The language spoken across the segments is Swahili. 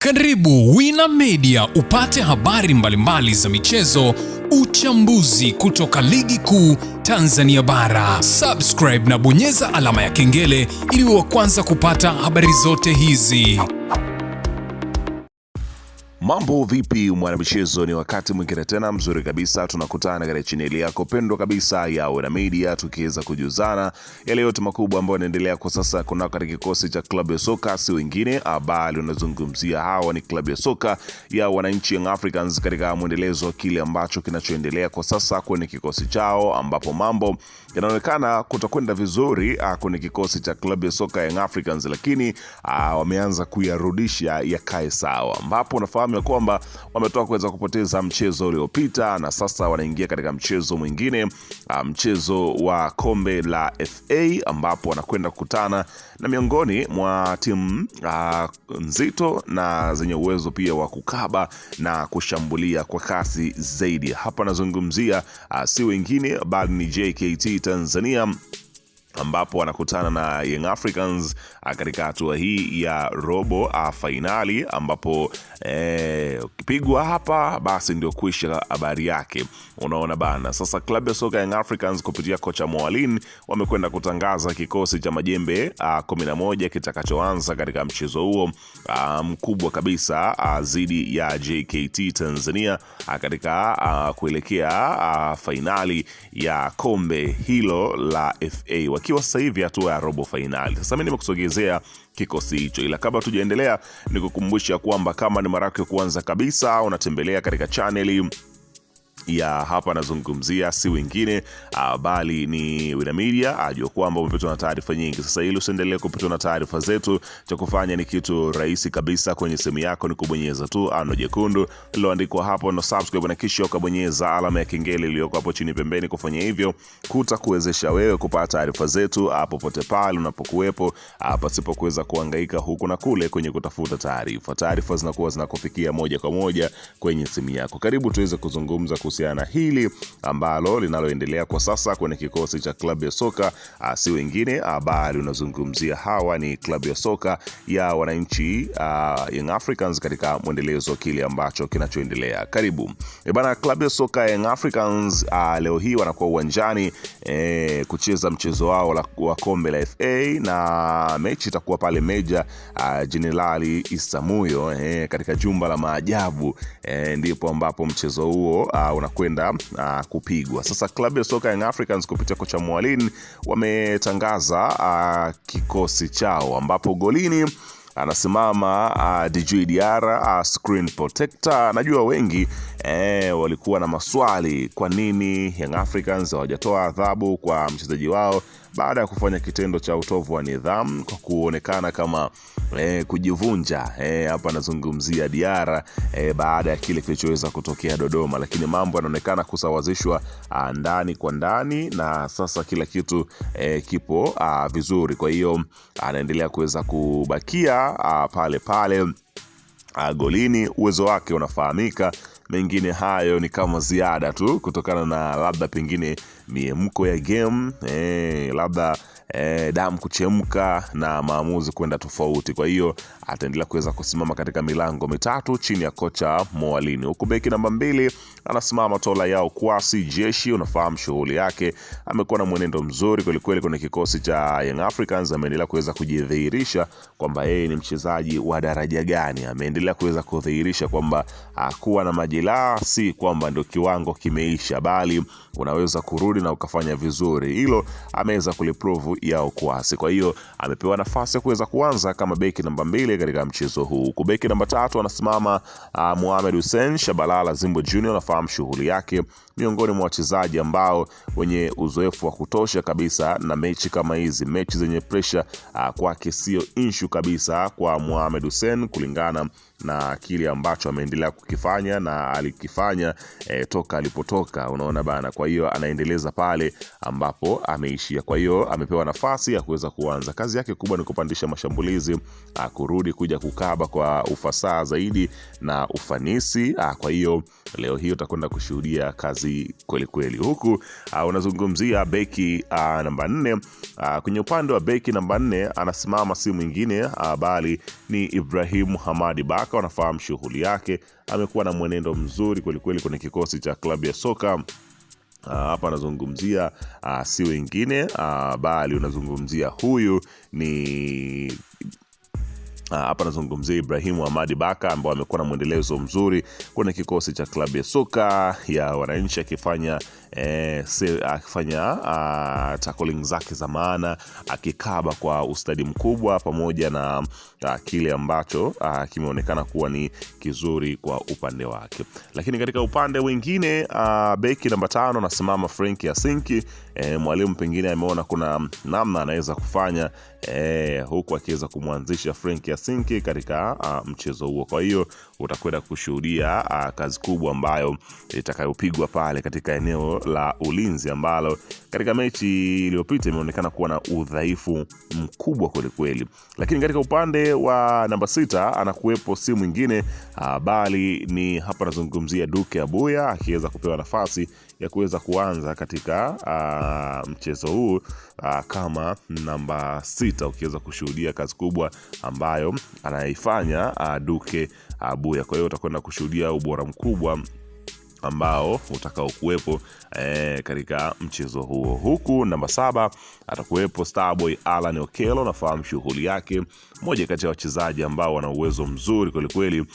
Karibu Wina Media upate habari mbalimbali za michezo, uchambuzi kutoka ligi kuu Tanzania bara. Subscribe na bonyeza alama ya kengele ili uwe wa kwanza kupata habari zote hizi. Mambo vipi mwanamichezo, ni wakati mwingine tena mzuri kabisa tunakutana katika chaneli yako pendwa kabisa ya Wina Media, tukiweza kujuzana yale yote makubwa ambayo yanaendelea kwa sasa kuna katika kikosi cha klabu ya soka si wengine bali unazungumzia hawa ni klabu ya soka ya wananchi Young Africans, katika mwendelezo wa kile ambacho kinachoendelea kwa sasa kwenye kikosi chao, ambapo mambo yanaonekana kutakwenda vizuri kwenye kikosi cha klabu ya soka Young Africans, lakini wameanza kuyarudisha yakae sawa, ambapo unafahamu ya kwamba wametoka kuweza kupoteza mchezo uliopita na sasa wanaingia katika mchezo mwingine, mchezo wa kombe la FA, ambapo wanakwenda kukutana na miongoni mwa timu nzito na zenye uwezo pia wa kukaba na kushambulia kwa kasi zaidi. Hapa nazungumzia si wengine bali ni JKT Tanzania, ambapo wanakutana na Young Africans katika hatua hii ya robo finali, ambapo ukipigwa hapa basi ndio kuisha habari yake. Unaona bana, sasa klabu ya soka Young Africans kupitia kocha Mwalin wamekwenda kutangaza kikosi cha majembe 11 kitakachoanza katika mchezo huo mkubwa kabisa dhidi ya JKT Tanzania katika kuelekea finali ya kombe hilo la FA, wakiwa sasa hivi hatua ya robo finali. Sasa mimi nimekusogezea kikosi hicho, ila kabla tujaendelea nikukumbusha kwamba kama ni mara yako kwanza kabisa unatembelea katika channel ya hapa nazungumzia si wengine bali ni Wina Media, ajua kwamba umepitwa na taarifa nyingi. Sasa ili usiendelee kupitwa na taarifa zetu, cha kufanya ni kitu rahisi kabisa. Kwenye simu yako ni kubonyeza tu ano jekundu lililoandikwa hapo na subscribe, na kisha ukabonyeza alama ya kengele iliyoko hapo chini pembeni. Kufanya hivyo kutakuwezesha wewe kupata taarifa zetu popote pale unapokuwepo, pasipo kuweza kuhangaika huku na kule kwenye kutafuta taarifa. Taarifa zinakuwa zinakufikia moja kwa moja kwenye simu yako. Karibu tuweze kuzungumza kuhusiana hili ambalo linaloendelea kwa sasa kwenye kikosi cha klabu ya soka si wengine bali unazungumzia hawa ni klabu ya soka ya wananchi Young Africans, katika mwendelezo kile ambacho kinachoendelea. Karibu bana, klabu ya soka Young Africans leo hii wanakuwa uwanjani kucheza mchezo wao wa kombe la FA, na mechi itakuwa pale Meja Jenerali Isamuhyo katika jumba la maajabu, ndipo ambapo mchezo huo unakwenda kupigwa. Sasa klabu ya soka Young Africans kupitia kocha Mwalin wametangaza kikosi chao, ambapo golini anasimama Djigui Diarra, screen protector. Najua wengi walikuwa na maswali, kwa nini Young Africans hawajatoa adhabu kwa mchezaji wao baada ya kufanya kitendo cha utovu wa nidhamu kwa kuonekana kama kujivunja. Hapa nazungumzia Diarra baada ya kile kilichoweza kutokea Dodoma, lakini mambo yanaonekana kusawazishwa ndani kwa ndani, na sasa kila kitu kipo vizuri. Kwa hiyo anaendelea kuweza kubakia pale pale golini, uwezo wake unafahamika. Mengine hayo ni kama ziada tu kutokana na labda pengine miemko ya game, labda damu kuchemka na maamuzi kwenda tofauti. Kwa hiyo ataendelea kuweza kusimama katika milango mitatu chini ya kocha Mwalini. Huku beki namba 2 anasimama Tola Yao Kwasi Jeshi, unafahamu shughuli yake, amekuwa na mwenendo mzuri kweli kweli kwenye kikosi cha Young Africans. Ameendelea kuweza kujidhihirisha kwamba yeye ni mchezaji wa daraja gani. Ameendelea kuweza kudhihirisha kwamba kuwa na majeraha si kwamba ndio kiwango kimeisha, bali unaweza kurudi na ukafanya vizuri. Hilo ameweza kuliprove Yao Kwasi. Kwa hiyo amepewa nafasi ya kuweza kuanza kama beki namba 2 katika mchezo huu. Kubeki namba 3 anasimama Mohamed Hussein Shabalala Zimbo Junior, nafahamu shughuli yake, miongoni mwa wachezaji ambao wenye uzoefu wa kutosha kabisa na mechi kama hizi, mechi zenye pressure kwake sio issue kabisa kwa Mohamed Hussein, kulingana na kile ambacho ameendelea kukifanya na alikifanya toka alipotoka, unaona bana. Kwa hiyo anaendeleza pale ambapo ameishia. Kwa hiyo amepewa nafasi ya kuweza kuanza. Kazi yake kubwa ni kupandisha mashambulizi, kurudi kuja kukaba kwa ufasaha zaidi na ufanisi. Kwa hiyo leo hii utakwenda kushuhudia kazi kweli kweli. Huku unazungumzia beki namba 4. Kwenye upande wa beki namba 4 anasimama si mwingine bali ni Ibrahim Hamadi Baka. Wanafahamu shughuli yake, amekuwa na mwenendo mzuri kweli kweli kwenye kikosi cha klabu ya soka. Hapa anazungumzia si wengine bali unazungumzia huyu ni hapa anazungumzia Ibrahim Hamadi Baka ambao amekuwa na mwendelezo mzuri kwenye kikosi cha klabu ya soka ya Wananchi, akifanya tackling zake za maana, akikaba kwa ustadi mkubwa, pamoja na kile ambacho kimeonekana kuwa ni kizuri kwa upande wake. Lakini katika upande mwingine beki namba 5 anasimama Frank Yasinki. Mwalimu pengine ameona kuna namna anaweza kufanya huku akiweza kumwanzisha Frank Yasinki katika mchezo huo. Kwa hiyo utakwenda kushuhudia kazi kubwa ambayo itakayopigwa pale katika eneo la ulinzi, ambalo katika mechi iliyopita imeonekana kuwa na udhaifu mkubwa kweli kweli. Lakini katika upande wa namba 6 anakuwepo si mwingine bali ni hapa nazungumzia Duke Abuya, akiweza kupewa nafasi ya kuweza kuanza katika mchezo huu kama namba 6, ukiweza kushuhudia kazi kubwa ambayo anaifanya Duke Abuya. Kwa hiyo utakwenda kushuhudia ubora mkubwa ambao utakao kuwepo katika mchezo huo. Huku namba 7 atakuwepo Starboy Alan Okello. Nafahamu shughuli yake, mmoja kati ya wachezaji ambao wana uwezo mzuri kweli kweli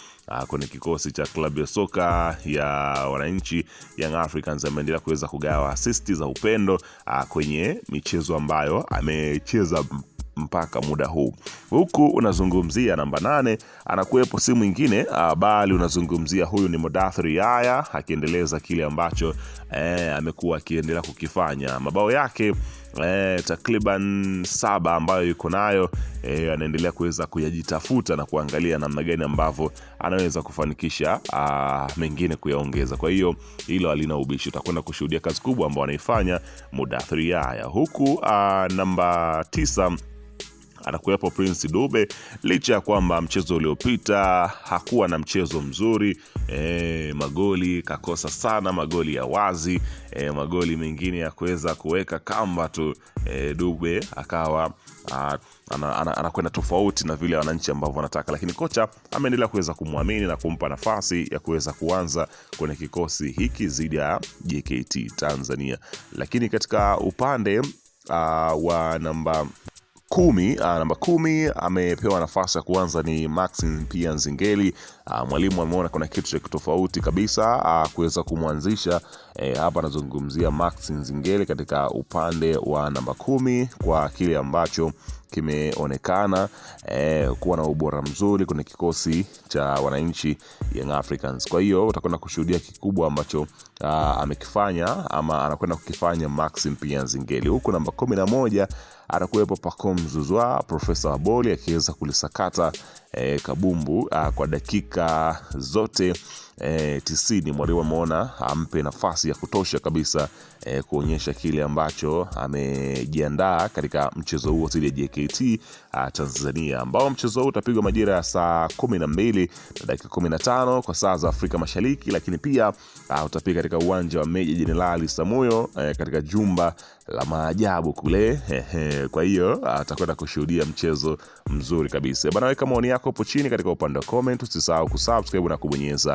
kwenye kikosi cha klabu ya soka ya Wananchi Young Africans. Ameendelea kuweza kugawa asisti za upendo kwenye michezo ambayo amecheza mpaka muda huu. Huku unazungumzia namba 8 anakuwepo si mwingine bali unazungumzia huyu ni Mudathir Yahya, akiendeleza kile ambacho amekuwa akiendelea kukifanya. Mabao yake takriban 7 ambayo yuko nayo, anaendelea kuweza kuyajitafuta na kuangalia namna gani ambavyo anaweza kufanikisha mengine kuyaongeza. Kwa hiyo hilo halina ubishi, utakwenda kushuhudia kazi kubwa ambayo anaifanya Mudathir Yahya. Huku namba 9 anakuwepo Prince Dube. Licha ya kwamba mchezo uliopita hakuwa na mchezo mzuri, magoli kakosa sana, magoli ya wazi, magoli mengine ya kuweza kuweka kamba tu, Dube akawa anakwenda tofauti na vile Wananchi ambao wanataka, lakini kocha ameendelea kuweza kumwamini na kumpa nafasi ya kuweza kuanza kwenye kikosi hiki dhidi ya JKT Tanzania. Lakini katika upande wa namba 10 amepewa nafasi ya kuanza ni Maxim pia Nzingeli. Mwalimu ameona kuna kitu cha tofauti kabisa kuweza kumwanzisha. Hapa anazungumzia Maxim Nzingeli katika upande wa namba 10 kwa kile ambacho kimeonekana kuwa na ubora mzuri kwenye kikosi cha Wananchi Young Africans. Kwa hiyo utakwenda kushuhudia kikubwa ambacho amekifanya ama anakwenda kukifanya Maxim pia Nzingeli. Huku namba 11 atakuwepo Pacome Zouzoua, Profesa Waboli, akiweza kulisakata kabumbu kwa dakika zote 90. Mwalimu ameona ampe nafasi ya kutosha kabisa kuonyesha kile ambacho amejiandaa katika mchezo huo dhidi ya JKT Tanzania, ambao mchezo huo utapigwa majira ya saa 12 na dakika 15 kwa saa za Afrika Mashariki, lakini pia utapigwa katika uwanja wa Meja Jenerali Samuyo katika jumba la maajabu kule. Kwa hiyo atakwenda kushuhudia mchezo mzuri kabisa. Bana, weka maoni yako hapo chini katika upande wa comment, usisahau kusubscribe na kubonyeza